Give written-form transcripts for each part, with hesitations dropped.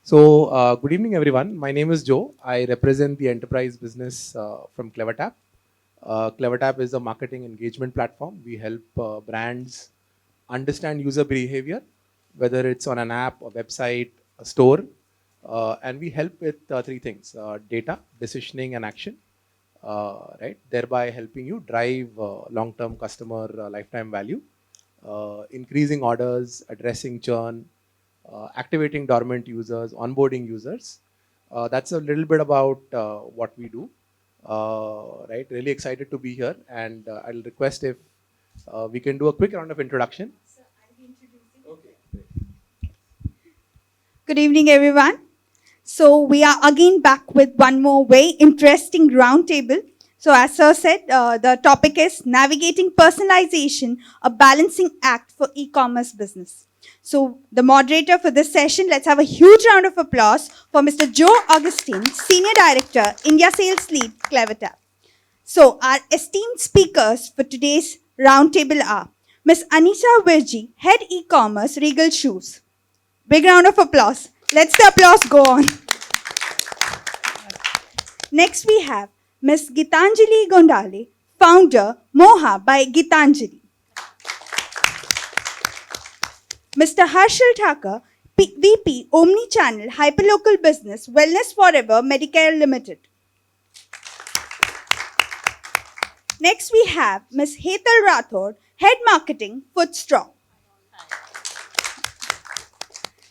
Good evening, everyone. My name is Joe. I represent the enterprise business from Clevertap. Clevertap is a marketing engagement platform. We help brands understand user behavior, whether it's on an app, a website, a store, and we help with three things: data, decisioning, and action. Right, thereby helping you drive long-term customer lifetime value, increasing orders, addressing churn, activating dormant users, onboarding users. That's a little bit about what we do. Right, really excited to be here, and I'll request if we can do a quick round of introduction. Good evening, everyone. So we are again back with one more very interesting roundtable. So as Sir said, the topic is navigating personalization, a balancing act for e-commerce business. So the moderator for this session, let's have a huge round of applause for Mr. Joe Augustine, Senior Director, India Sales Lead, Clevertap. So our esteemed speakers for today's roundtable are Ms. Anisa Virji, Head E-commerce, Regal Shoes. Big round of applause. Let's the applause go on. Next we have Ms. Geetanjali Gondhale, founder, Moha by Geetanjali. Mr. Haarshal Thakker, VP-Omni Channel, Hyperlocal Business, Wellness Forever, Medicare Limited. Next we have Ms. Hetal Rathod, Head Marketing, Foodstrong.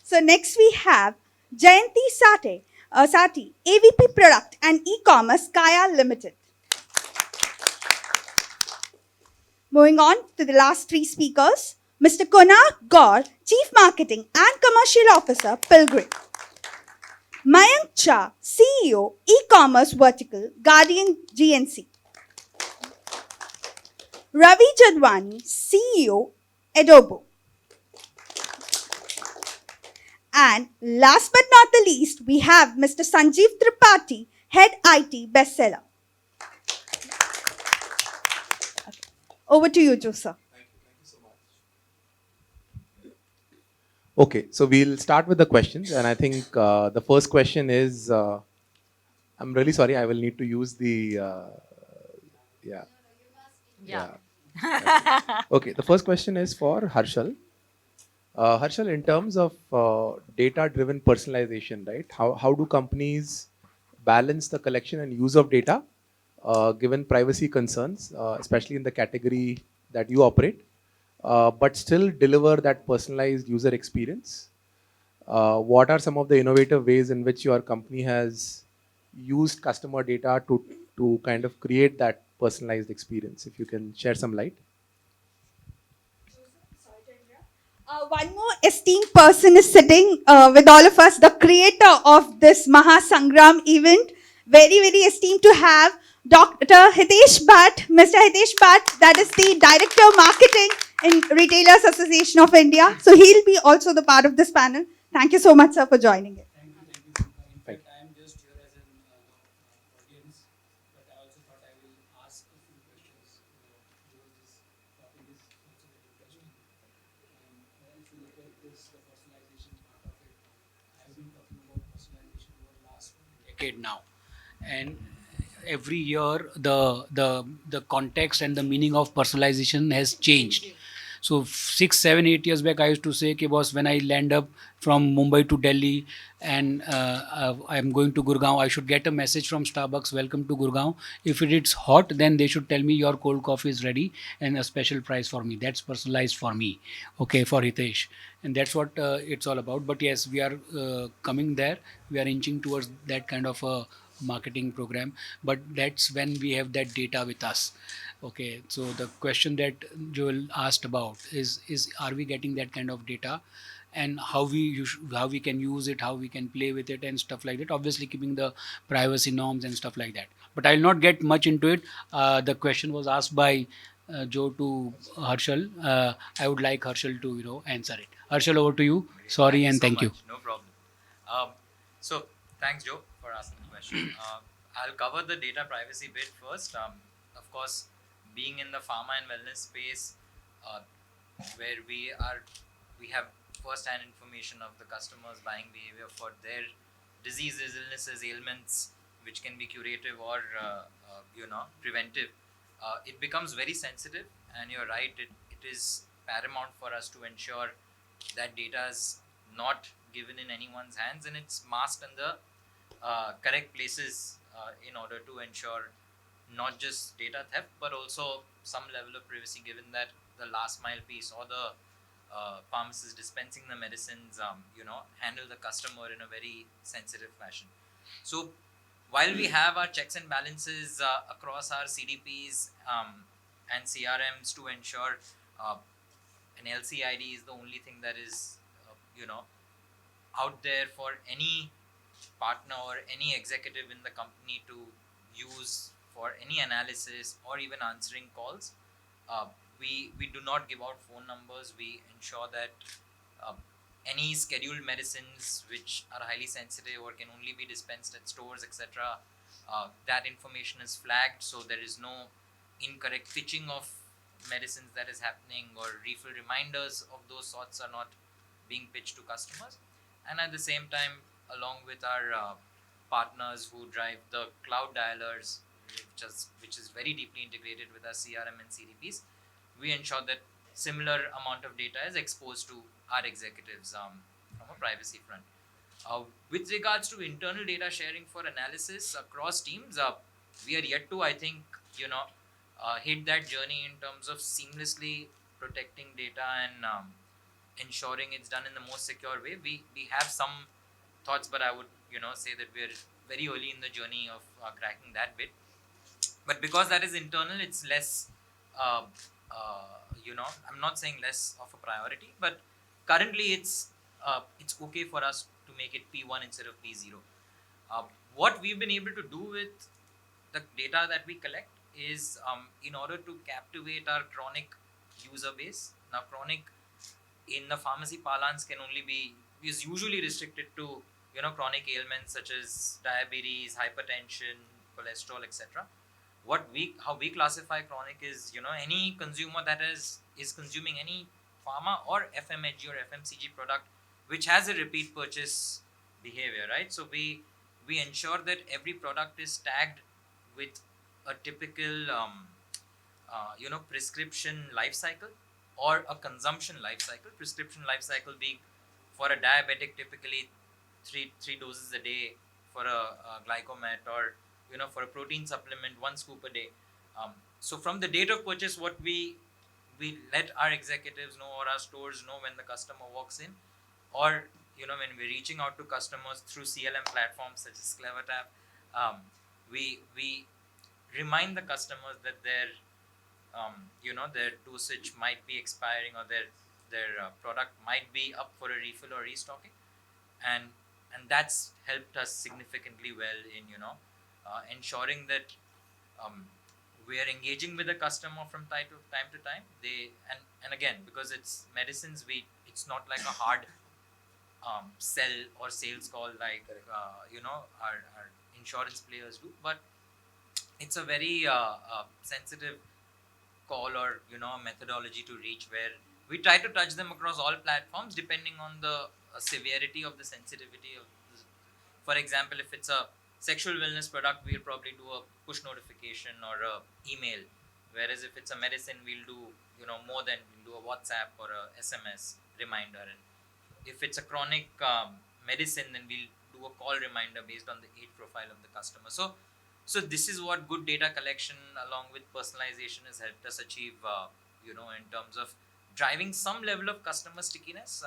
So next we have Jayanti Sati, AVP Product and E-Commerce, Kaya Limited. Moving on to the last three speakers, Mr. Konak Gaur, Chief Marketing and Commercial Officer, Pilgrim. Mayank Cha, CEO, E-Commerce Vertical, Guardian GNC. Ravi Jadwani, CEO, Edobo. And last but not the least, we have Mr. Sanjeev Tripathi, Head IT, Bestseller. Okay. Over to you, Joe, sir. Thank you so much. Okay, so we'll start with the questions, and I think the first question is, I'm really sorry, I will need to use the, yeah. Okay, the first question is for Haarshal. Haarshal, in terms of data-driven personalization, right? How do companies balance the collection and use of data, given privacy concerns, especially in the category that you operate, but still deliver that personalized user experience? What are some of the innovative ways in which your company has used customer data to kind of create that personalized experience? If you can share some light. One more esteemed person is sitting with all of us, the creator of this Maha Sangram event. Very, very esteemed to have Dr. Hitesh Bhatt, Mr. Hitesh Bhatt, that is the Director of Marketing in Retailers Association of India. So he'll be also the part of this panel. Thank you so much, sir, for joining it. Thank you. In fact, I am just here as an audience, but I also thought I will ask a few questions because this topic is also very interesting. And if you look at this, the personalization part of it, I have been talking about personalization over the last decade now, and every year the context and the meaning of personalization has changed. So 6, 7, 8 years back, I used to say, "Okay, boss, when I land up from Mumbai to Delhi and I'm going to Gurgaon, I should get a message from Starbucks, welcome to Gurgaon. If it is hot, then they should tell me your cold coffee is ready and a special price for me." That's personalized for me, okay, for Hitesh. And that's what it's all about. But yes, we are coming there. We are inching towards that kind of a marketing program. But that's when we have that data with us. Okay, so the question that Joel asked about is are we getting that kind of data, and how we can use it, how we can play with it and stuff like that. Obviously, keeping the privacy norms and stuff like that. But I'll not get much into it. The question was asked by Joe to Haarshal. I would like Haarshal to answer it. Haarshal, over to you. Sorry and thank you. No problem. So thanks, Joe, for asking the question. I'll cover the data privacy bit first. Of course, being in the pharma and wellness space, where we have first-hand information of the customer's buying behavior for their diseases, illnesses, ailments, which can be curative or preventive, it becomes very sensitive. And you're right, it is paramount for us to ensure that data is not given in anyone's hands and it's masked in the correct places in order to ensure not just data theft but also some level of privacy, given that the last mile piece or the pharmacist dispensing the medicines handle the customer in a very sensitive fashion. So while we have our checks and balances across our CDPs and CRMs to ensure an LCID is the only thing that is out there for any partner or any executive in the company to use for any analysis or even answering calls. Uh, we do not give out phone numbers. We ensure that uh, any scheduled medicines which are highly sensitive or can only be dispensed at stores, etc., that information is flagged, so there is no incorrect pitching of medicines that is happening, or refill reminders of those sorts are not being pitched to customers. And at the same time, along with our partners who drive the cloud dialers, which is very deeply integrated with our CRM and CDPs, we ensure that similar amount of data is exposed to our executives from a privacy front. With regards to internal data sharing for analysis across teams, we are yet to, I think, hit that journey in terms of seamlessly protecting data and ensuring it's done in the most secure way. We have some thoughts, but I would say that we're very early in the journey of cracking that bit. But because that is internal, it's less. Uh, I'm not saying less of a priority, but currently it's okay for us to make it P1 instead of P0. Uh, what we've been able to do with the data that we collect is, in order to captivate our chronic user base. Now, chronic in the pharmacy parlance can only be is usually restricted to chronic ailments such as diabetes, hypertension, cholesterol, etc. How we classify chronic is any consumer that is consuming any pharma or FMHG or FMCG product which has a repeat purchase behavior, right? So we ensure that every product is tagged with a typical prescription life cycle or a consumption life cycle. Prescription life cycle being, for a diabetic, typically three doses a day. For a glycomet, or for a protein supplement, 1 scoop a day. So from the date of purchase, what we let our executives know or our stores know when the customer walks in, or when we're reaching out to customers through CLM platforms such as Clevertap, we remind the customers that their dosage might be expiring, or their product might be up for a refill or restocking, and that's helped us significantly well in ensuring that we are engaging with the customer from time to time. They and again, because it's medicines, it's not like a hard sell or sales call like our insurance players do, but it's a very sensitive call, or methodology to reach, where we try to touch them across all platforms depending on the severity of the sensitivity of this. For example, if it's a sexual wellness product, we'll probably do a push notification or a email, whereas if it's a medicine, we'll do more than we'll do a WhatsApp or a SMS reminder. And if it's a chronic medicine, then we'll do a call reminder based on the age profile of the customer. So this is what good data collection along with personalization has helped us achieve, in terms of driving some level of customer stickiness.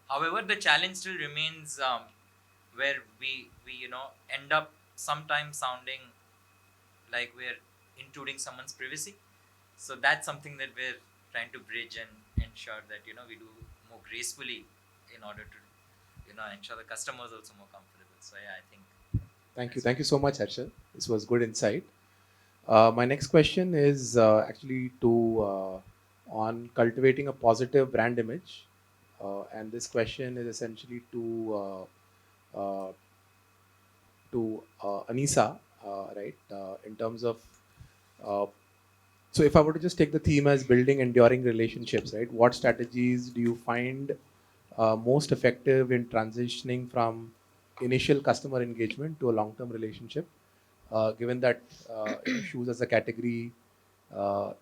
However, the challenge still remains, where we end up sometimes sounding like we're intruding someone's privacy. So that's something that we're trying to bridge and ensure that we do more gracefully in order to ensure the customer is also more comfortable. So yeah, I think. Thank you so much, Haarshal. This was good insight. My next question is actually on cultivating a positive brand image, and this question is essentially to Anisa, right? In terms of, so if I were to just take the theme as building enduring relationships, right? What strategies do you find most effective in transitioning from initial customer engagement to a long-term relationship, given that shoes as a category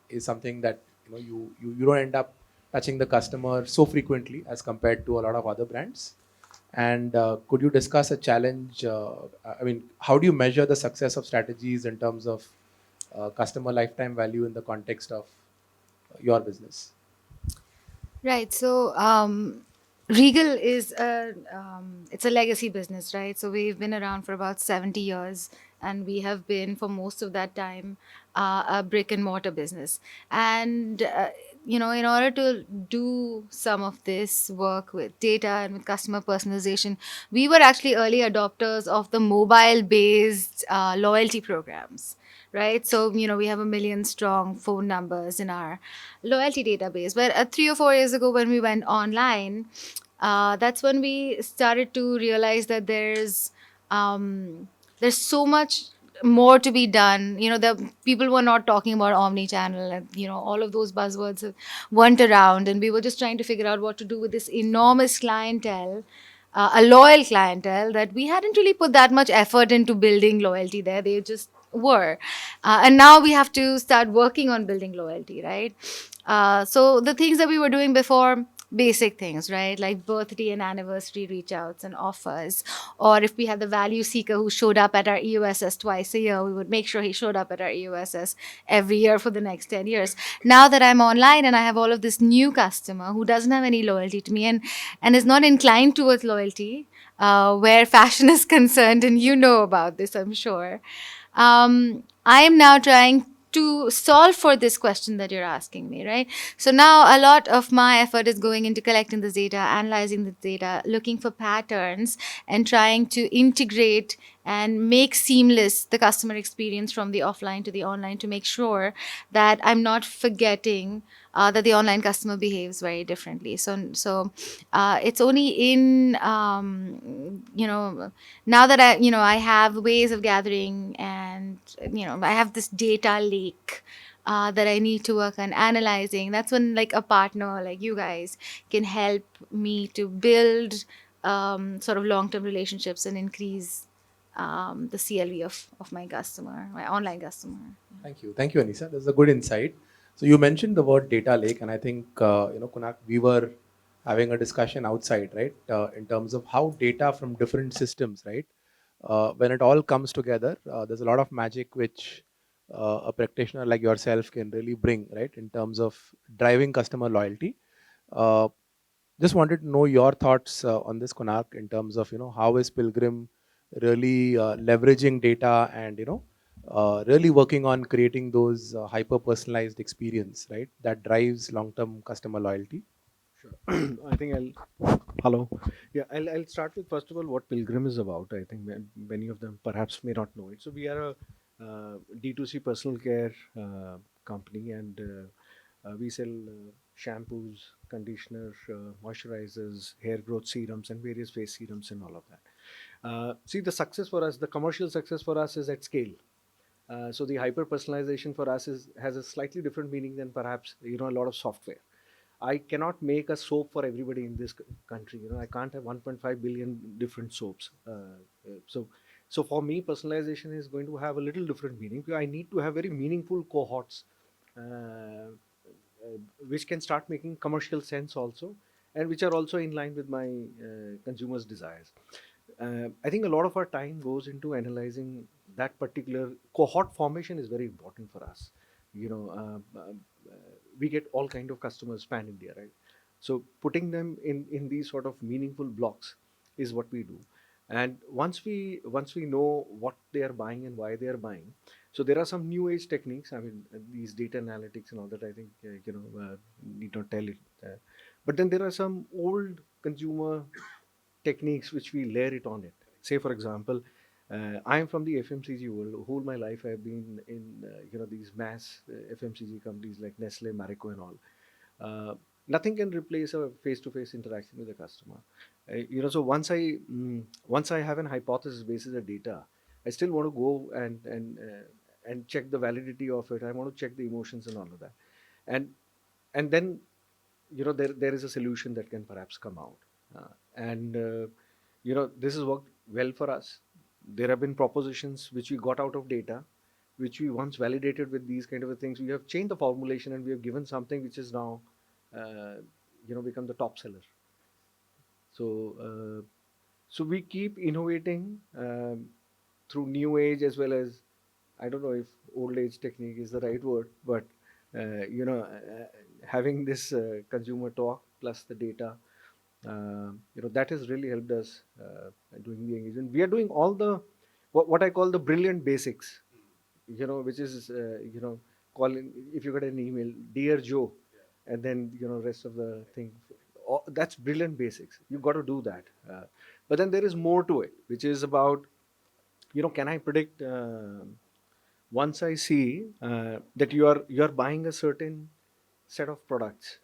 is something that you don't end up touching the customer so frequently as compared to a lot of other brands. And could you discuss a challenge? I mean, how do you measure the success of strategies in terms of customer lifetime value in the context of your business? Right. So Regal is it's a legacy business, right? So we've been around for about 70 years, and we have been for most of that time a brick and mortar business. And in order to do some of this work with data and with customer personalization, we were actually early adopters of the mobile-based loyalty programs, right? So, we have 1 million strong phone numbers in our loyalty database. But 3 or 4 years ago, when we went online, that's when we started to realize that there's so much more to be done. The people were not talking about omni-channel, and all of those buzzwords weren't around, and we were just trying to figure out what to do with this enormous clientele, a loyal clientele that we hadn't really put that much effort into building loyalty there. They just were. And now we have to start working on building loyalty, right? So the things that we were doing before, basic things, right? Like birthday and anniversary reach outs and offers. Or if we had the value seeker who showed up at our EOSS twice a year, we would make sure he showed up at our EOSS every year for the next 10 years. Now that I'm online and I have all of this new customer who doesn't have any loyalty to me and is not inclined towards loyalty, where fashion is concerned, and you know about this, I'm sure. I am now trying to solve for this question that you're asking me, right? So now a lot of my effort is going into collecting this data, analyzing the data, looking for patterns, and trying to integrate and make seamless the customer experience from the offline to the online to make sure that I'm not forgetting that the online customer behaves very differently. So it's only in now that I have ways of gathering, and I have this data lake that I need to work on analyzing. That's when like a partner like you guys can help me to build sort of long-term relationships and increase the CLV of my customer, my online customer. Thank you, Anisa. That's a good insight. So you mentioned the word data lake, and I think Kunak, we were having a discussion outside, right, in terms of how data from different systems, right, when it all comes together, there's a lot of magic which a practitioner like yourself can really bring, right, in terms of driving customer loyalty. Uh, just wanted to know your thoughts on this, Kunak, in terms of how is Pilgrim really leveraging data and really working on creating those hyper personalized experience, right, that drives long term customer loyalty. Sure. I think hello. Yeah, I'll start with first of all what Pilgrim is about. I think many of them perhaps may not know it. So we are a D2C personal care company, and we sell shampoos, conditioners, moisturizers, hair growth serums, and various face serums, and all of that. See, the success for us, the commercial success for us is at scale. So the hyper personalization for us has a slightly different meaning than perhaps a lot of software. I cannot make a soap for everybody in this country. I can't have 1.5 billion different soaps. So for me, personalization is going to have a little different meaning. I need to have very meaningful cohorts, which can start making commercial sense also, and which are also in line with my consumers' desires. I think a lot of our time goes into analyzing that particular cohort formation is very important for us. We get all kind of customers pan India, right? So putting them in these sort of meaningful blocks is what we do. And once we know what they are buying and why they are buying, so there are some new age techniques. I mean, these data analytics and all that. I think need not tell it. But then there are some old consumer techniques which we layer it on it. Say, for example, I am from the FMCG world. Whole my life I've been in these mass FMCG companies like Nestle, Marico, and all. Nothing can replace a face-to-face interaction with the customer. So once I have an hypothesis basis of data, I still want to go and check the validity of it. I want to check the emotions and all of that, and then there is a solution that can perhaps come out. And this has worked well for us. There have been propositions which we got out of data, which we once validated with these kind of things. We have changed the formulation and we have given something which is now uh, become the top seller. So uh, so we keep innovating through new age as well as, I don't know if old age technique is the right word, but having this consumer talk plus the data, that has really helped us doing the engagement. We are doing all the what I call the brilliant basics, which is calling, if you get an email, dear Joe, and then rest of the thing. That's brilliant basics. You got to do that. But then there is more to it, which is about, can I predict? Once I see that you are buying a certain set of products,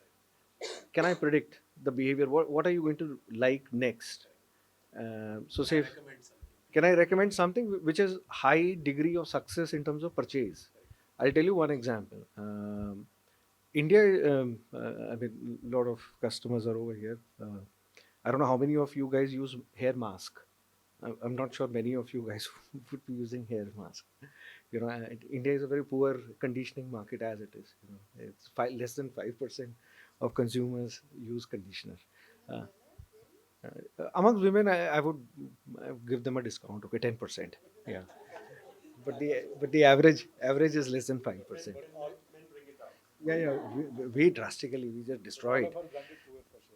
can I predict the behavior? What are you going to like next? So say, can I recommend something which has high degree of success in terms of purchase? I'll tell you one example. India, I mean, a lot of customers are over here. I don't know how many of you guys use hair mask. I'm not sure many of you guys would be using hair mask. India is a very poor conditioning market as it is. It's less than 5% of consumers use conditioner. Uh, Among women, I would give them a discount. Okay, 10%. Yeah, but the average is less than 5%. Yeah, yeah. We drastically we just destroy it.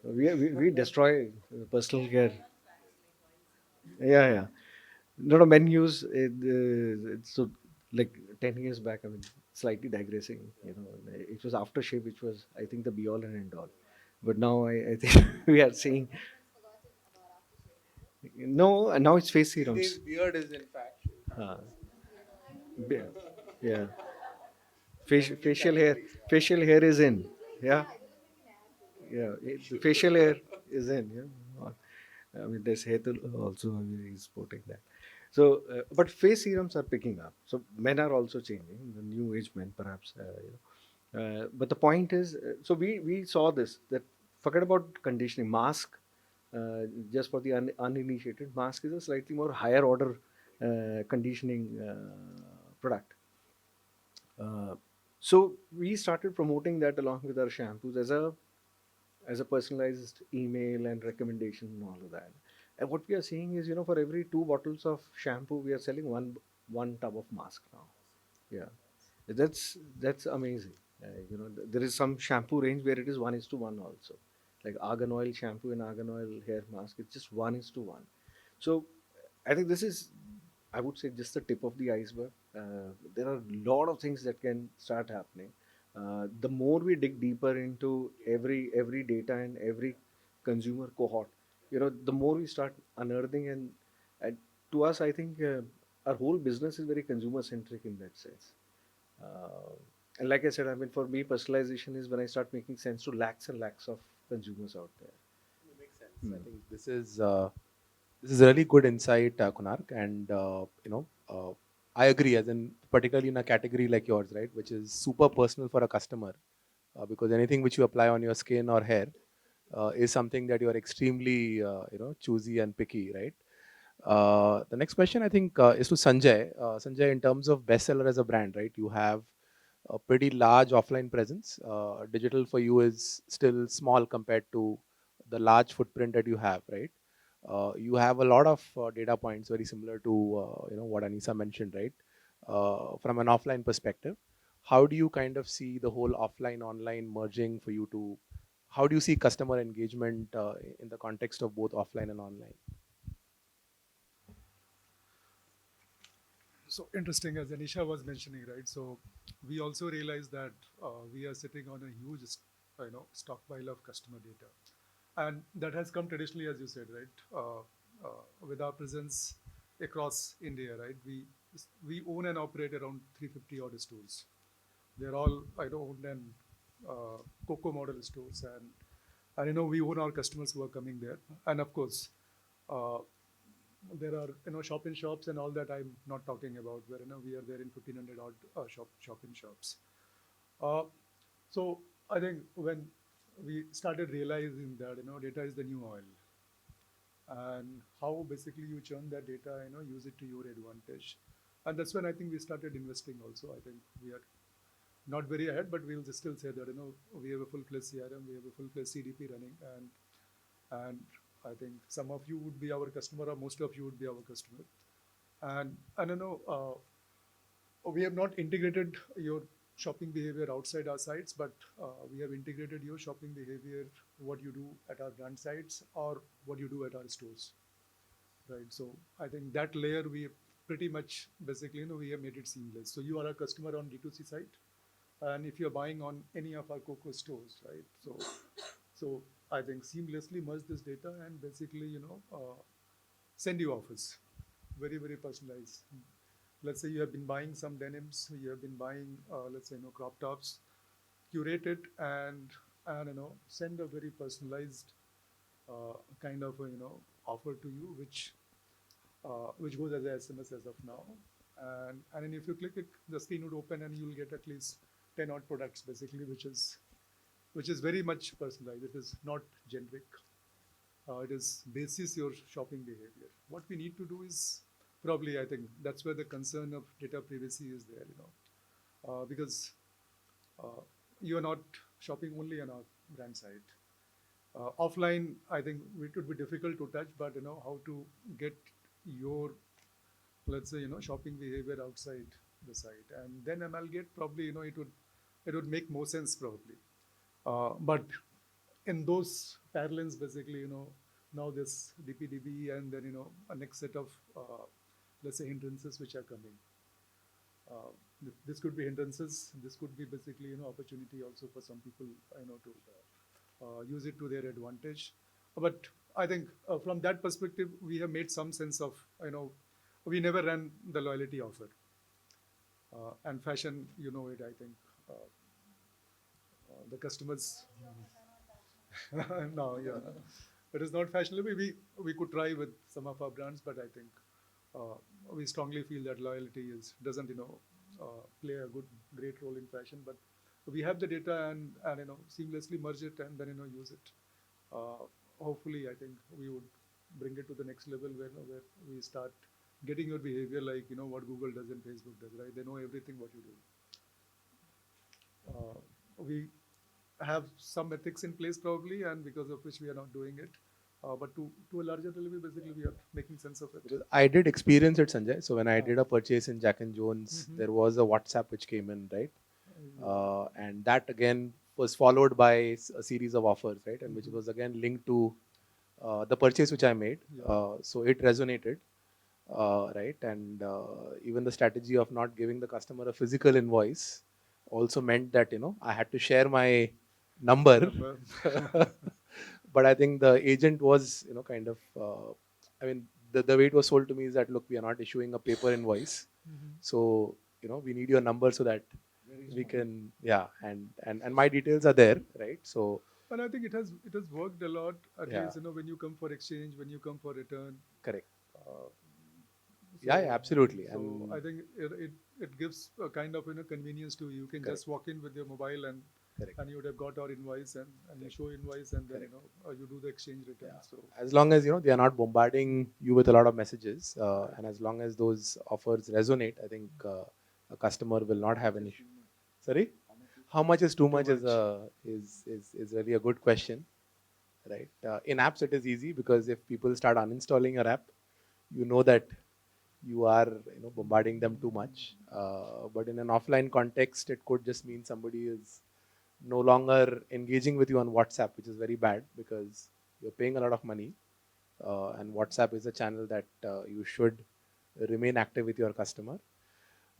We destroy personal care. Yeah, yeah. No, no, men use it, so like 10 years back. I mean, slightly digressing. It was aftershave, which was, I think, the be all and end all. But now I think we are seeing no, and now it's face serums. Beard is in fact. Uh, be- yeah, facial hair is in. Yeah, yeah, the facial hair is in. Yeah, I mean, there's Hetal also, I mean, he's sporting that. So, but face serums are picking up. So men are also changing. The new age men, perhaps. But the point is, so we saw this, that forget about conditioning. Mask, just for the uninitiated, mask is a slightly more higher order conditioning product. So we started promoting that along with our shampoos as a personalized email and recommendation and all of that. And what we are seeing is, for every 2 bottles of shampoo, we are selling one tub of mask now. Yeah, that's amazing. There is some shampoo range where it is 1:1 also, like argan oil shampoo and argan oil hair mask. It's just 1:1. So I think this is, I would say, just the tip of the iceberg. There are a lot of things that can start happening. The more we dig deeper into every data and every consumer cohort, the more we start unearthing, and to us, I think our whole business is very consumer centric in that sense. Uh, and like I said, I mean, for me, personalization is when I start making sense to lakhs and lakhs of consumers out there. Makes sense. I Hmm. think this is a really good insight, Kunark, and I agree. As in, particularly in a category like yours, right, which is super personal for a customer, because anything which you apply on your skin or hair is something that you are extremely choosy and picky, right? The next question I think is to Sanjay. Sanjay, in terms of bestseller as a brand, right? You have a pretty large offline presence. Digital for you is still small compared to the large footprint that you have, right? You have a lot of data points, very similar to what Anisa mentioned, right? From an offline perspective, how do you kind of see the whole offline online merging for you to? How do you see customer engagement in the context of both offline and online? So interesting, as Anisha was mentioning, right? So we also realized that we are sitting on a huge, stockpile of customer data, and that has come traditionally, as you said, right? With our presence across India, right? We own and operate around 350 odd stores. They're all owned and Coco model stores, and we own our customers who are coming there, and of course. Uh, there are shop in shops and all that I'm not talking about, where we are there in 1500 odd shop in shops. uh, so I think when we started realizing that data is the new oil, and how basically you churn that data, use it to your advantage. And that's when I think we started investing also. I think we are not very ahead, but we'll just still say that, we have a full-fledged CRM, we have a full-fledged CDP running, and I think some of you would be our customer, or most of you would be our customer. And I don't know, we have not integrated your shopping behavior outside our sites, but we have integrated your shopping behavior, what you do at our brand sites or what you do at our stores, right? So I think that layer we pretty much basically, we have made it seamless. So you are a customer on D2C site, and if you're buying on any of our Coco stores, right? So I think seamlessly merge this data and basically, send you offers, very, very personalized. Let's say you have been buying some denims, you have been buying, let's say, crop tops, curate it and send a very personalized kind of offer to you, which goes as a SMS as of now. And then if you click it, the screen would open and you'll get at least 10 odd products basically, which is very much personalized. It is not generic. It is basis your shopping behavior. What we need to do is probably, I think that's where the concern of data privacy is there, because you are not shopping only on our brand site. Offline, I think it would be difficult to touch, but how to get your, let's say, shopping behavior outside the site, and then amalgate probably, it would make more sense probably. But in those parallels, basically, now this DPDB and then, a next set of, let's say, hindrances which are coming. This could be hindrances. This could be basically, opportunity also for some people, to use it to their advantage. But I think from that perspective, we have made some sense of, we never ran the loyalty offer. And fashion, it, I think, the customers. No, yeah. It is not fashionable. We could try with some of our brands, but I think we strongly feel that loyalty doesn't play a great role in fashion. But we have the data and seamlessly merge it and then use it. Hopefully, I think we would bring it to the next level where we start getting your behavior like what Google does and Facebook does, right? They know everything what you do. We have some ethics in place probably, and because of which we are not doing it. But to a larger level, basically, we are making sense of it. Because I did experience it, Sanjay. So when I did a purchase in Jack and Jones, there was a WhatsApp which came in, right? And that again was followed by a series of offers, right? And which was again linked to the purchase which I made. So it resonated, right? And even the strategy of not giving the customer a physical invoice also meant that I had to share my number. But I think the agent was kind of I mean the way it was sold to me is that, look, we are not issuing a paper invoice, so we need your number so that we can, and my details are there, right? So But I think it has worked a lot. At Yeah. least when you come for exchange, when you come for return. correct. Uh, Yeah, absolutely. So And I think it gives a kind of convenience to you. You can Correct. just walk in with your mobile and Correct. you would have got our invoice and you show invoice and then you do the exchange return. Yeah. So as long as they are not bombarding you with a lot of messages, and as long as those offers resonate, I think a customer will not have an issue. Sorry, how much is too much is really a good question, right? In apps, it is easy because if people start uninstalling your app, you know that you are bombarding them too much. But in an offline context, it could just mean somebody is no longer engaging with you on WhatsApp, which is very bad because you're paying a lot of money, and WhatsApp is a channel that you should remain active with your customer.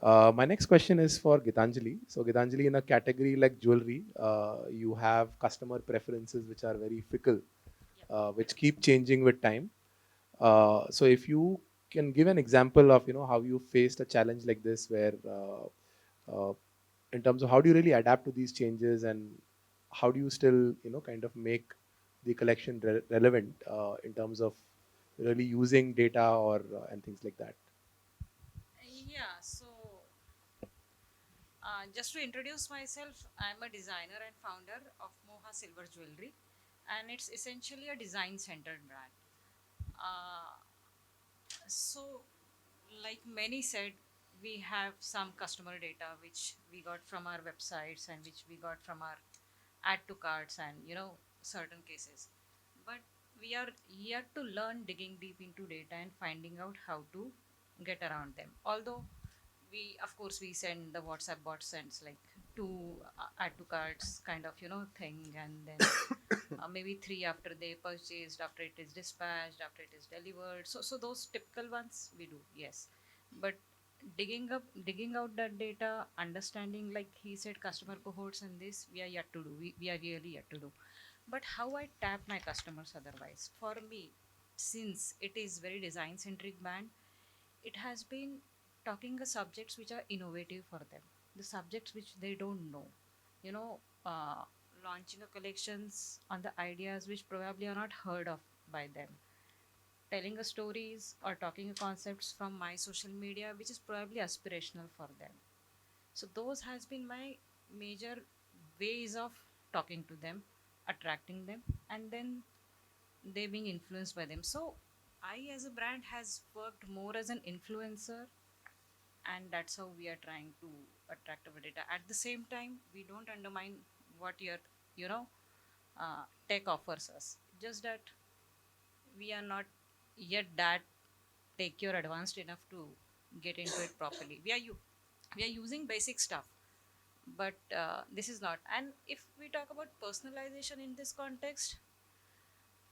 My next question is for Geetanjali. So Geetanjali, in a category like jewelry, you have customer preferences which are very fickle, which keep changing with time. So if you can give an example of how you faced a challenge like this, where in terms of how do you really adapt to these changes, and how do you still kind of make the collection relevant in terms of really using data or and things like that. Yeah, so just to introduce myself, I'm a designer and founder of Moha Silver Jewelry, and it's essentially a design centered brand. Uh, so, like many said, we have some customer data which we got from our websites and which we got from our add to carts and certain cases. But we are yet to learn digging deep into data and finding out how to get around them. Although we, of course, we send the WhatsApp bot sends like two add to carts kind of thing, and then maybe three after they purchased, after it is dispatched, after it is delivered. So those typical ones we do, yes. But digging out that data, understanding, like he said, customer cohorts and this, we are yet to do. We are really yet to do. But how I tap my customers otherwise? For me, since it is very design centric brand, it has been talking the subjects which are innovative for them, the subjects which they don't know, you know uh, launching a collections on the ideas which probably are not heard of by them, telling a stories or talking a concepts from my social media which is probably aspirational for them. So those has been my major ways of talking to them, attracting them, and then they being influenced by them. So I as a brand has worked more as an influencer, and that's how we are trying to attract our data. At the same time, we don't undermine what your you know tech offers us, just that we are not yet that take your advanced enough to get into it properly. We are using basic stuff, but this is not. And if we talk about personalization in this context,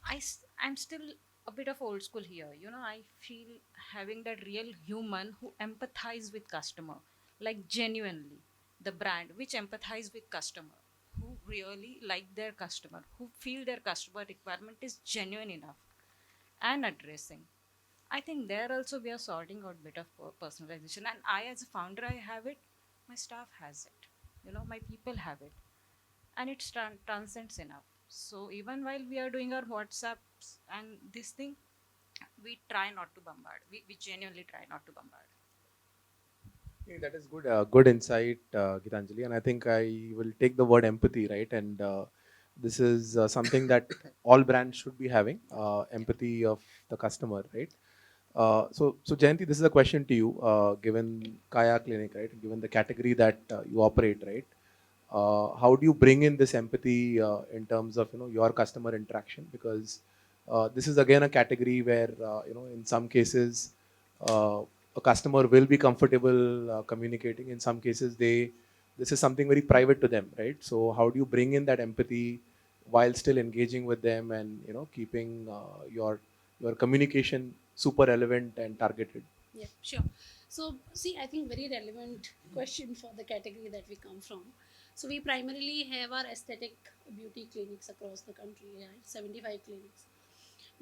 I'm still a bit of old school here. I feel having that real human who empathize with customer, like genuinely, the brand which empathize with customer, who really like their customer, who feel their customer requirement is genuine enough and addressing. I think there also we are sorting out bit of personalization, and I as a founder I have it, my staff has it, my people have it, and it transcends enough. So even while we are doing our WhatsApps and this thing, we try not to bombard. We genuinely try not to bombard. Yeah, that is good, good insight, Geetanjali. And I think I will take the word empathy, right? And this is something that all brands should be having, empathy of the customer, right? So Jayanti, this is a question to you, given Kaya Clinic, right? Given the category that you operate, right? How do you bring in this empathy in terms of your customer interaction? Because this is again a category where in some cases uh, a customer will be comfortable communicating. In some cases, this is something very private to them, right? So how do you bring in that empathy while still engaging with them and keeping your communication super relevant and targeted? Yeah, sure. So, see, I think very relevant question for the category that we come from. So, we primarily have our aesthetic beauty clinics across the country, right? 75 clinics,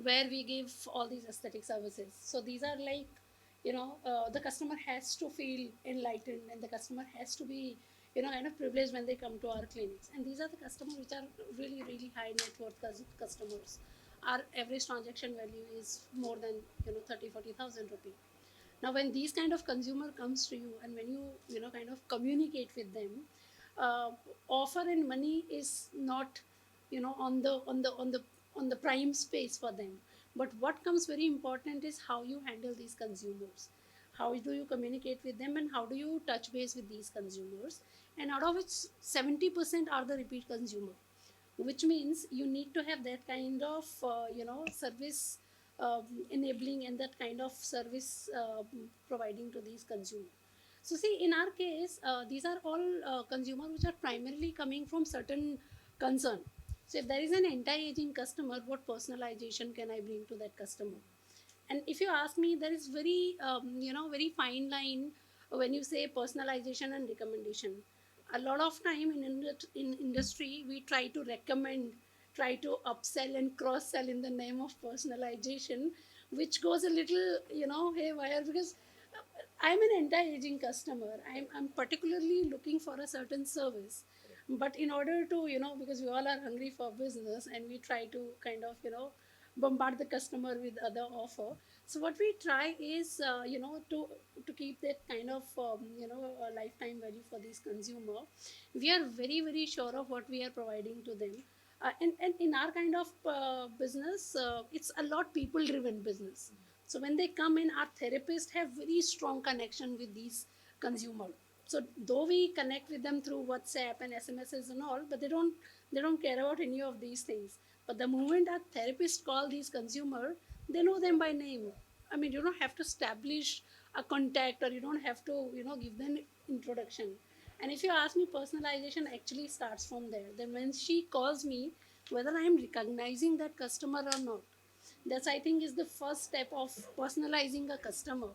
where we give all these aesthetic services. So, these are like, the customer has to feel enlightened, and the customer has to be, kind of privileged when they come to our clinics. And these are the customers which are really, really high net worth customers. Our average transaction value is more than 30,000-40,000 rupees. Now when these kind of consumer comes to you, and when you kind of communicate with them, uh, offer and money is not on the prime space for them. But what comes very important is how you handle these consumers, how do you communicate with them, and how do you touch base with these consumers. And out of which 70% are the repeat consumer, which means you need to have that kind of service enabling, and that kind of service providing to these consumers. So see, in our case, these are all consumers which are primarily coming from certain concern. So if there is an anti-aging customer, what personalization can I bring to that customer? And if you ask me, there is very fine line when you say personalization and recommendation. A lot of time in industry, we try to recommend, try to upsell and cross sell in the name of personalization, which goes a little haywire, because I'm an anti-aging customer. I'm particularly looking for a certain service. But in order to, because we all are hungry for business, and we try to kind of, bombard the customer with other offer. So what we try is, to keep that kind of, lifetime value for these consumer. We are very, very sure of what we are providing to them. And in our kind of business, it's a lot people driven business. So when they come in, our therapists have very strong connection with these consumer. So though we connect with them through WhatsApp and SMSs and all, but they don't care about any of these things. But the moment our therapist call these consumer, they know them by name. I mean, you don't have to establish a contact, or you don't have to, give them introduction. And if you ask me, personalization actually starts from there. Then when she calls me, whether I am recognizing that customer or not, that's, I think, is the first step of personalizing a customer.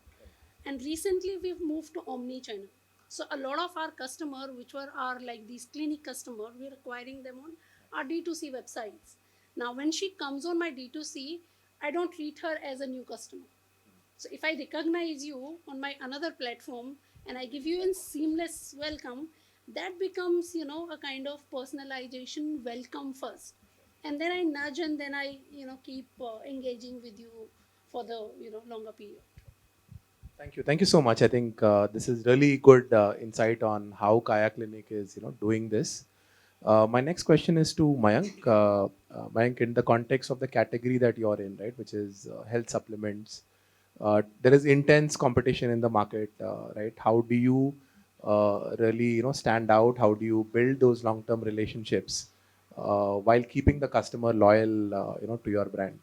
And recently we've moved to omni channel. So a lot of our customer, which were our like these clinic customer, we're acquiring them on our D2C websites. Now when she comes on my D2C, I don't treat her as a new customer. So if I recognize you on my another platform and I give you a seamless welcome, that becomes, a kind of personalization welcome first. And then I nudge, and then I, keep engaging with you for the, longer period. Thank you. Thank you so much. I think this is really good insight on how Kaya Clinic is, doing this. My next question is to Mayank. Mayank, in the context of the category that you're in, right, which is health supplements, there is intense competition in the market, right? How do you really, stand out? How do you build those long-term relationships while keeping the customer loyal, to your brand?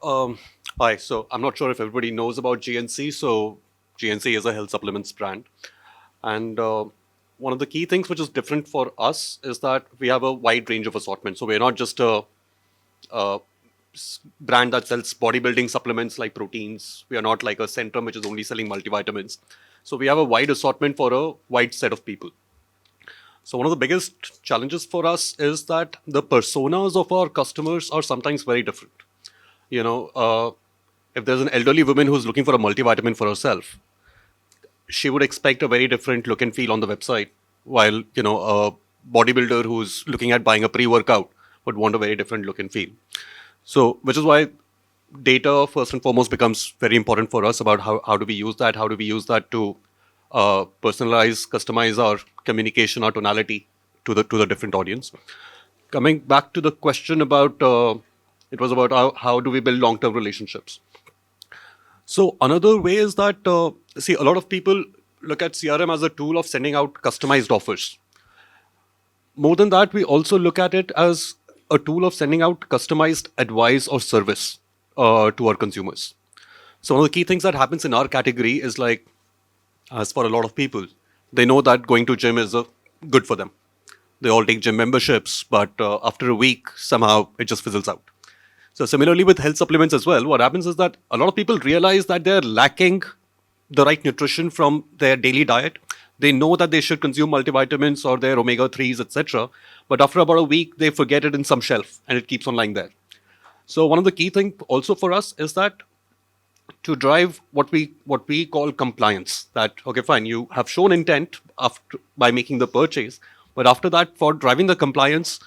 Um, Hi. So I'm not sure if everybody knows about GNC. So GNC is a health supplements brand, and one of the key things which is different for us is that we have a wide range of assortment. So we're not just a brand that sells bodybuilding supplements like proteins. We are not like a Centrum which is only selling multivitamins. So we have a wide assortment for a wide set of people. So one of the biggest challenges for us is that the personas of our customers are sometimes very different. You know, if there's an elderly woman who's looking for a multivitamin for herself, she would expect a very different look and feel on the website, while a bodybuilder who's looking at buying a pre-workout would want a very different look and feel. So, which is why data first and foremost becomes very important for us about how do we use that, how do we use that to personalize, customize our communication, our tonality to the different audience. Coming back to the question about it was about how do we build long-term relationships. So another way is that see, a lot of people look at CRM as a tool of sending out customized offers. More than that, we also look at it as a tool of sending out customized advice or service to our consumers. So one of the key things that happens in our category is like, as for a lot of people, they know that going to gym is good for them. They all take gym memberships, but after a week, somehow it just fizzles out. So similarly with health supplements as well, what happens is that a lot of people realize that they're lacking the right nutrition from their daily diet. They know that they should consume multivitamins or their omega-3s, etc. But after about a week, they forget it in some shelf and it keeps on lying there. So one of the key things also for us is that to drive what we call compliance, that okay, fine, you have shown intent after by making the purchase, but after that, for driving the compliance,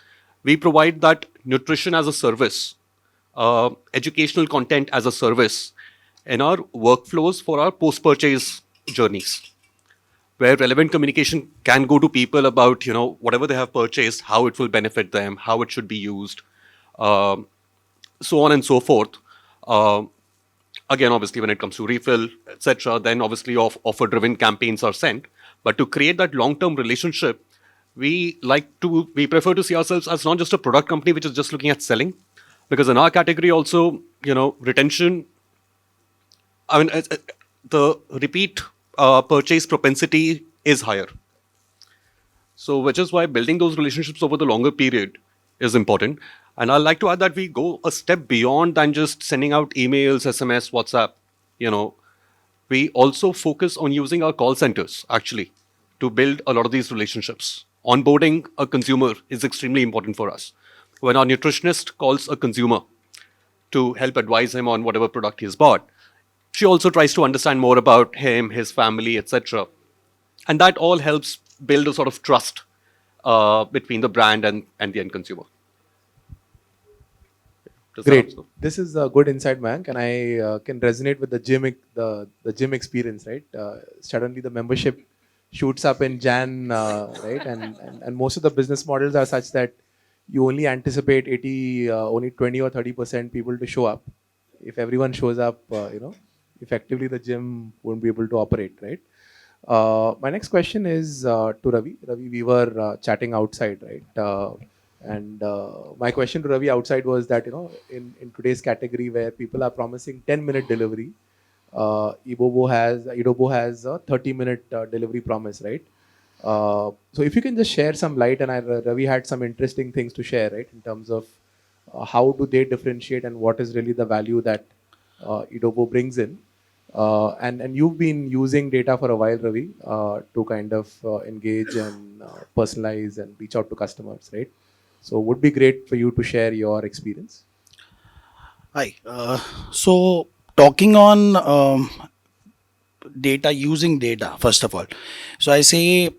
we provide that nutrition as a service, educational content as a service in our workflows for our post-purchase journeys, where relevant communication can go to people about whatever they have purchased, how it will benefit them, how it should be used, so on and so forth. Again, obviously, when it comes to refill, etc., then obviously offer-driven campaigns are sent. But to create that long-term relationship, we prefer to see ourselves as not just a product company which is just looking at selling, because in our category also, retention, I mean, the repeat purchase propensity is higher. So, which is why building those relationships over the longer period is important. And I'd like to add that we go a step beyond than just sending out emails, SMS, WhatsApp. We also focus on using our call centers actually to build a lot of these relationships. Onboarding a consumer is extremely important for us. When our nutritionist calls a consumer to help advise him on whatever product he's bought, she also tries to understand more about him, his family, etc. And that all helps build a sort of trust between the brand and the end consumer. Great. This is a good insight, Mayank, and I can resonate with the gym experience, right? Suddenly the membership shoots up in Jan, right? And most of the business models are such that you only anticipate 80, only 20 or 30% people to show up. If everyone shows up, effectively the gym won't be able to operate, right? My next question is to Ravi. Ravi, we were chatting outside, right? And my question to Ravi outside was that, in today's category where people are promising 10-minute delivery, Edobo has a 30-minute delivery promise, right? So if you can just share some light, and Ravi had some interesting things to share, right, in terms of how do they differentiate and what is really the value that Edobo brings in. And you've been using data for a while, Ravi, to kind of engage and personalize and reach out to customers, right? So would be great for you to share your experience. Hi. So talking on data, using data, first of all. So I say,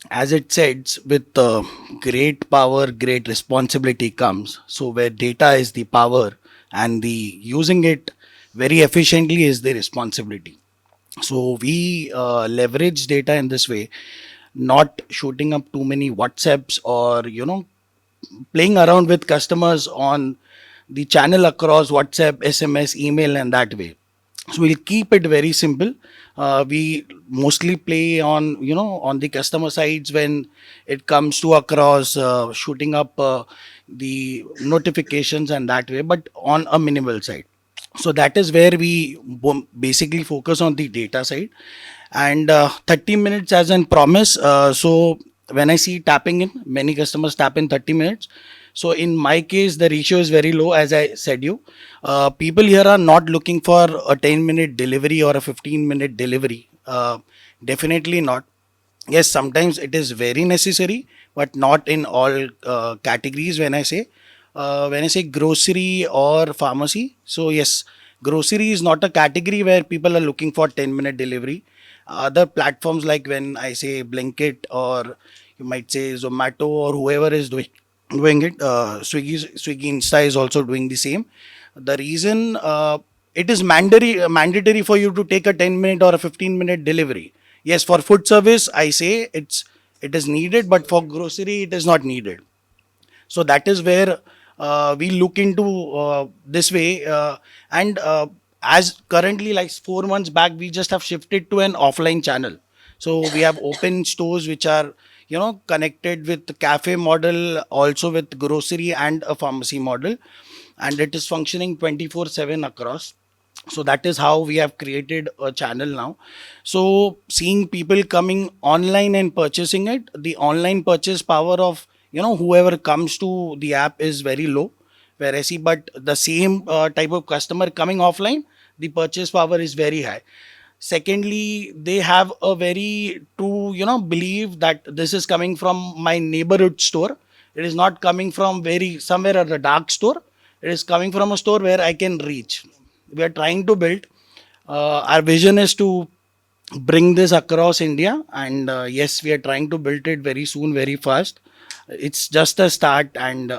as it says, with great power, great responsibility comes. So where data is the power and the using it very efficiently is the responsibility. So we leverage data in this way, not shooting up too many WhatsApps or playing around with customers on the channel across WhatsApp, SMS, email, and that way. So we'll keep it very simple. We mostly play on on the customer sides when it comes to across shooting up the notifications and that way, but on a minimal side. So that is where we basically focus on the data side. And 30 minutes as an promise. So when I see tapping in, many customers tap in 30 minutes. So in my case, the ratio is very low, as I said you. People here are not looking for a 10-minute delivery or a 15-minute delivery. Definitely not. Yes, sometimes it is very necessary, but not in all categories. When I say grocery or pharmacy, so yes, grocery is not a category where people are looking for 10-minute delivery. Other platforms, like when I say Blinkit, or you might say Zomato, or whoever is doing it, Swiggy Insta is also doing the same. The reason, it is mandatory for you to take a 10-minute or a 15-minute delivery. Yes, for food service, I say it is needed, but for grocery, it is not needed. So that is where we look into this way. And as currently, like 4 months back, we just have shifted to an offline channel. So we have open stores which are connected with the cafe model, also with grocery and a pharmacy model, and it is functioning 24/7 across. So that is how we have created a channel now. So seeing people coming online and purchasing it, the online purchase power of whoever comes to the app is very low, where I see. But the same type of customer coming offline, the purchase power is very high. Secondly, they have a very true belief that this is coming from my neighborhood store. It is not coming from very somewhere at a dark store. It is coming from a store where I can reach. We are trying to build, our vision is to bring this across India, and yes, we are trying to build it very soon, very fast. It's just a start, and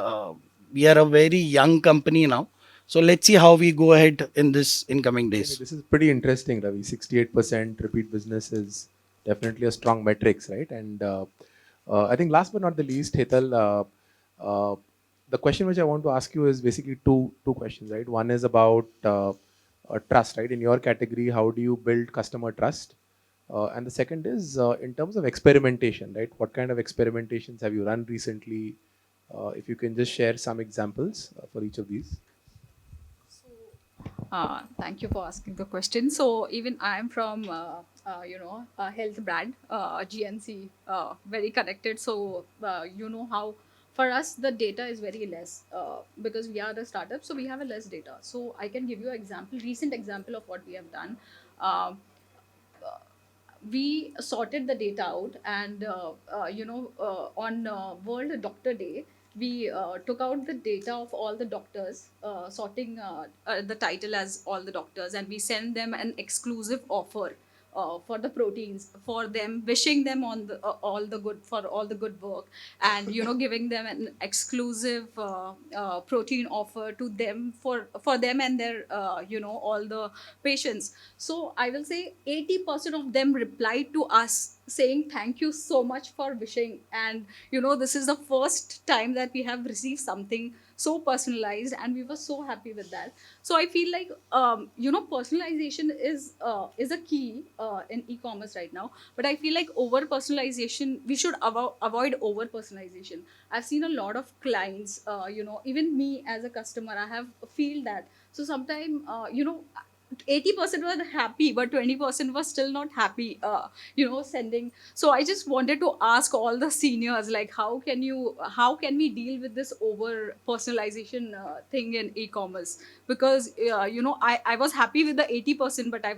we are a very young company now. So let's see how we go ahead in this in coming Okay, days. this is pretty interesting, Ravi. 68% repeat business is definitely a strong metrics, right? And I think last but not the least, Hetal, uh, the question which I want to ask you is basically two questions, right? One is about trust, right? In your category, how do you build customer trust? And the second is in terms of experimentation, right? What kind of experimentations have you run recently? If you can just share some examples for each of these. Thank you for asking the question. So even I'm from, a health brand, GNC, very connected. So you know how for us the data is very less because we are a startup, so we have a less data. So I can give you an example, recent example of what we have done. Uh, we sorted the data out, and on World Doctor Day, we took out the data of all the doctors, sorting the title as all the doctors, and we send them an exclusive offer for the proteins, for them, wishing them on the all the good for all the good work, and giving them an exclusive protein offer to them for them and their all the patients. So I will say 80% of them replied to us saying thank you so much for wishing, and this is the first time that we have received something so personalized, and we were so happy with that. So I feel like personalization is a key in e-commerce right now, but I feel like over personalization, we should avoid over personalization. I've seen a lot of clients, even me as a customer, I have feel that. So sometimes 80% were happy, but 20% were still not happy, sending. So I just wanted to ask all the seniors, like, how can we deal with this over personalization thing in e-commerce? Because I was happy with the 80%, but I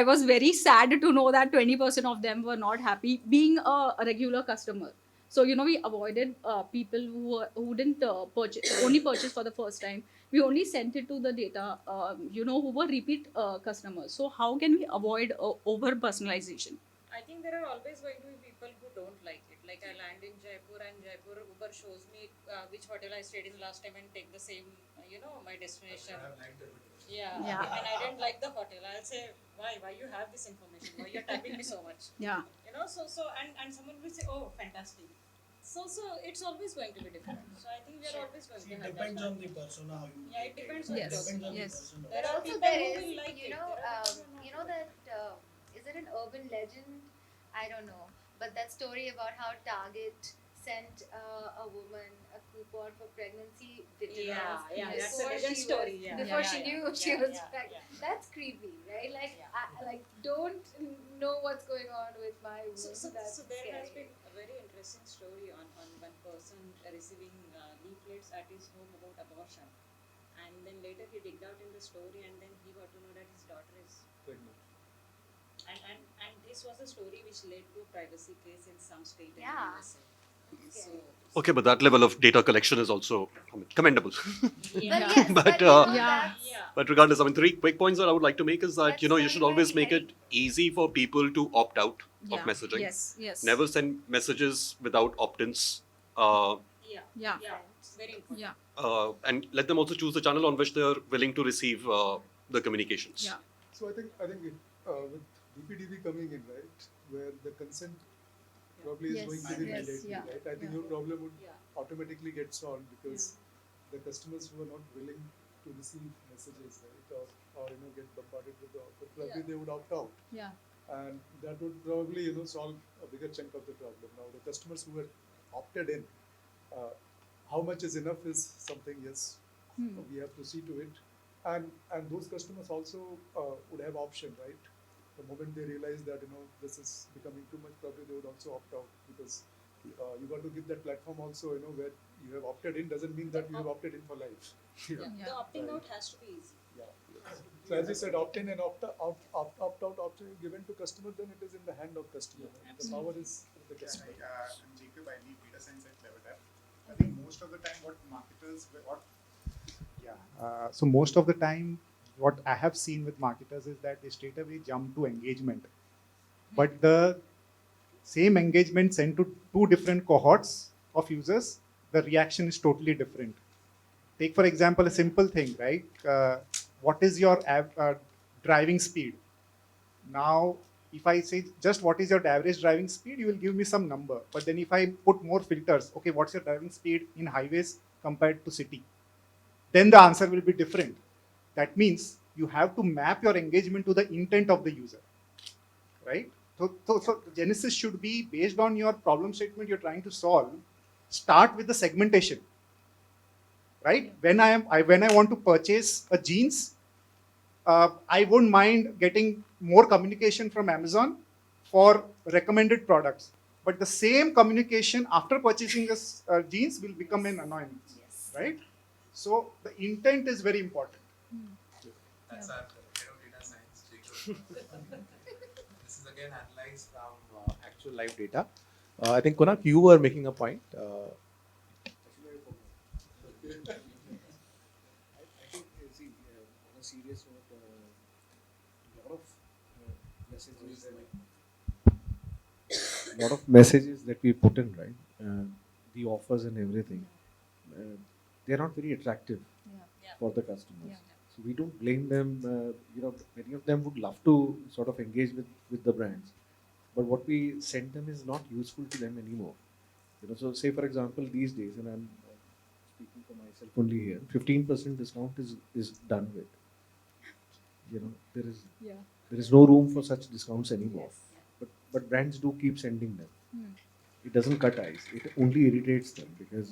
was very sad to know that 20% of them were not happy being a regular customer. So we avoided people who didn't only purchase for the first time. We only sent it to the data who were repeat customers. So how can we avoid over personalization? I think there are always going to be people who don't like it. Like I land in Jaipur and Jaipur Uber shows me which hotel I stayed in last time and take the same, my destination. Yeah. Yeah. And I didn't like the hotel. I'll say, why you have this information? Why you're tapping me so much? Yeah. And someone will say, oh, fantastic. So it's always going to be different. So I think we are always going to have depends that. on the persona how you Yeah, it depends on Yes. the person. depends on Yes. the persona. There are Also, people there who is, will like it. There are people who will not like it. that is it an urban legend? I don't know, but that story about how Target sent a woman a coupon for pregnancy videos Yeah, that's a before legend she story. was Yeah, before yeah, she yeah, knew yeah, she was yeah, pregnant. yeah. That's creepy, right? Like, Yeah. like don't know what's going on with my womb. So That's there has scary. been a very interesting story on one person receiving leaflets at his home about abortion, and then later he digged out in the story, and then he got to know that his daughter is Pregnant. and this was a story which led to a privacy case in some state in Yeah. the USA. So Okay, but that level of data collection is also commendable. But yeah, yes, But, but Yeah. yeah. But regardless, I mean, three quick points that I would like to make is that, That's you very, should always very make it easy for people to opt out of Yeah. messaging. Yes. Never send messages without opt-ins. Yeah, Yeah. it's very important. Yeah. And let them also choose the channel on which they're willing to receive the communications. Yeah. So I think with VPDB coming in, right, where the consent probably is Yes, going to be yes, mandatory, yeah, right? I think yeah. your problem would Yeah. automatically get solved because the customers who are not willing to receive messages, right, or get bombarded with the offer, probably they would opt out, Yeah. and that would probably solve a bigger chunk of the problem. Now the customers who are opted in, uh, how much is enough is something, yes, we have to see to it, and those customers also would have option, right? The moment they realize that this is becoming too much, probably they would also opt out because you got to give that platform also, where you have opted in doesn't mean that you have opted in for life. The opting Right. out has to be easy. Yeah. So as you said, opt in and opt out option given to customer, then it is in the hand of customer. Right? The power is with the customer. I'm Jacob. I lead data science at Clevertap. I think most of the time, so most of the time, what I have seen with marketers is that they straight away jump to engagement, but the same engagement sent to two different cohorts of users, the reaction is totally different. Take for example a simple thing, right? What is your driving speed? Now, if I say just what is your average driving speed, you will give me some number. But then if I put more filters, okay, what's your driving speed in highways compared to city? Then the answer will be different. That means you have to map your engagement to the intent of the user, right? So the genesis should be based on your problem statement you're trying to solve. Start with the segmentation, right? When I want to purchase a jeans, I won't mind getting more communication from Amazon for recommended products. But the same communication after purchasing this jeans will become an annoyance, right? So the intent is very important. That's our head of data science, Jacob. This is again analyzed from actual live data. I think Kunak, you were making a point. I think, see, on a serious note, a lot of messages that we put in, right? The offers and everything, they're not very attractive for the customers. So we don't blame them. Many of them would love to sort of engage with the brands, but what we send them is not useful to them anymore. So say for example, these days, and I'm speaking for myself only here, 15% discount is done with. There is no room for such discounts anymore. But brands do keep sending them. It doesn't cut eyes. It only irritates them because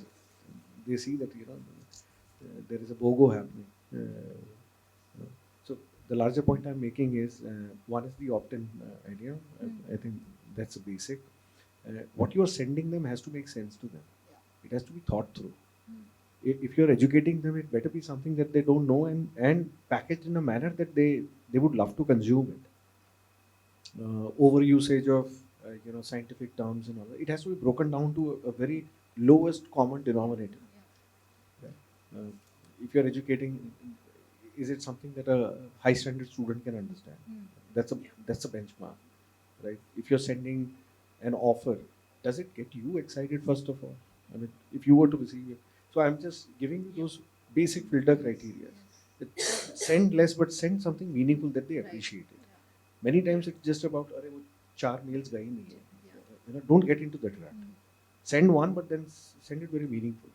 they see that there is a BOGO happening. So the larger point I'm making is one is the opt-in idea. I think that's a basic. What you're sending them has to make sense to them. It has to be thought through. If you're educating them, it better be something that they don't know and packaged in a manner that they would love to consume it. Over usage of scientific terms and all that. It has to be broken down to a very lowest common denominator. If you're educating, is it something that a high standard student can understand? That's a benchmark, right? If you're sending an offer, does it get you excited first of all? I mean, if you were to receive it. So I'm just giving you those basic filter criteria. Send less, but send something meaningful that they appreciate it. Many times it's just about, "Arey, wo 4 meals gayi nahi hai." Don't get into that trap. Send one, but then send it very meaningful.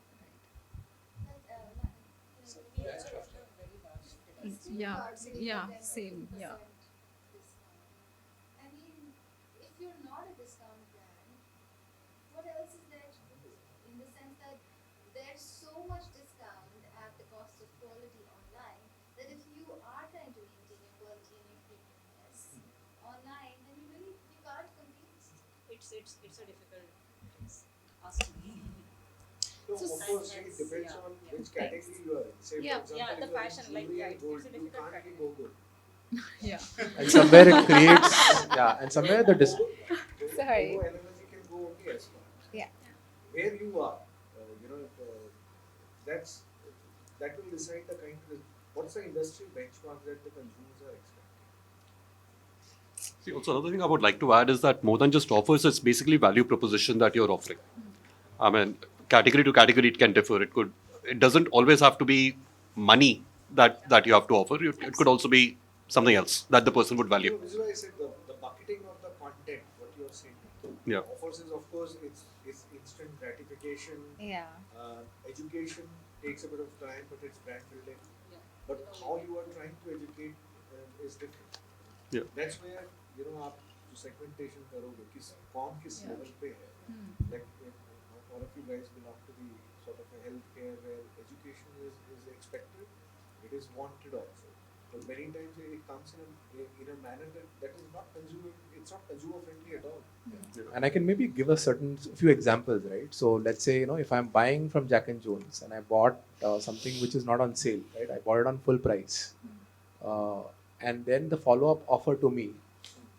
Yeah, same. Yeah. I mean, if you're not a discount brand, what else is there to do? In the sense that there's so much discount at the cost of quality online that if you are trying to maintain your quality and your premiumness online, then you can't compete. It's a difficult ask me. So of course, it depends on which category you are in. Say, for example, the fashion, like, it's it's a difficult can't be category. BOGO. And somewhere it creates, and somewhere the Sorry. BOGO analogy can go only as far. Yeah. Where you are, that will decide the kind of, what's the industry benchmark that the consumers are expecting. See, also another thing I would like to add is that more than just offers, it's basically value proposition that you're offering. I mean, category to category, it can differ. It doesn't always have to be money that you have to offer. It could also be something else that the person would value. This is why I said the bucketing of the content, what you're saying. Yeah. Offers is, of course, it's instant gratification. Yeah. Education takes a bit of time, but it's brand building. But how you are trying to educate is different. Yeah. That's where आप जो segmentation करोगे कौन किस level पे है. Like all of you guys belong to the sort of a healthcare where education is expected. It is wanted also. But many times it comes in a manner that is not it's not consumer friendly at all. And I can maybe give a few examples, right? So let's say, if I'm buying from Jack and Jones and I bought something which is not on sale, right? I bought it on full price. And then the follow-up offer to me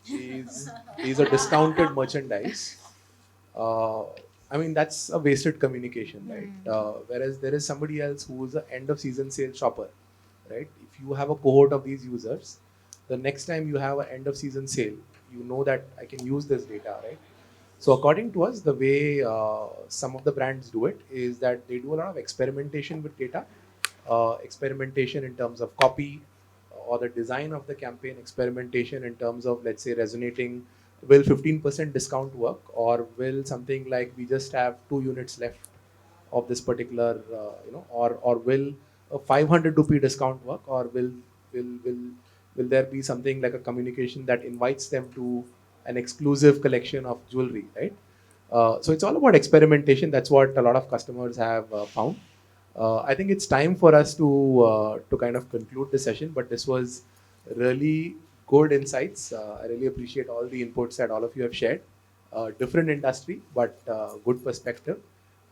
is a discounted merchandise. I mean, that's a wasted communication, right? Whereas there is somebody else who is an end of season sale shopper, right? If you have a cohort of these users, the next time you have an end of season sale, you know that I can use this data, right? So according to us, the way some of the brands do it is that they do a lot of experimentation with data, experimentation in terms of copy or the design of the campaign, experimentation in terms of, let's say, resonating. Will 15% discount work, or will something like we just have 2 units left of this particular, or will a 500 rupee discount work, or will there be something like a communication that invites them to an exclusive collection of jewelry, right? So it's all about experimentation. That's what a lot of customers have found. I think it's time for us to kind of conclude the session, but this was really good insights. I really appreciate all the inputs that all of you have shared. Different industry, but good perspective.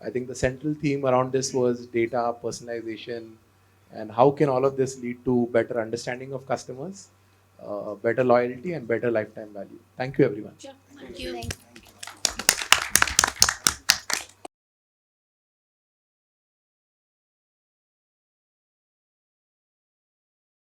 I think the central theme around this was data, personalization, and how can all of this lead to better understanding of customers, better loyalty, and better lifetime value. Thank you, everyone. Thank you.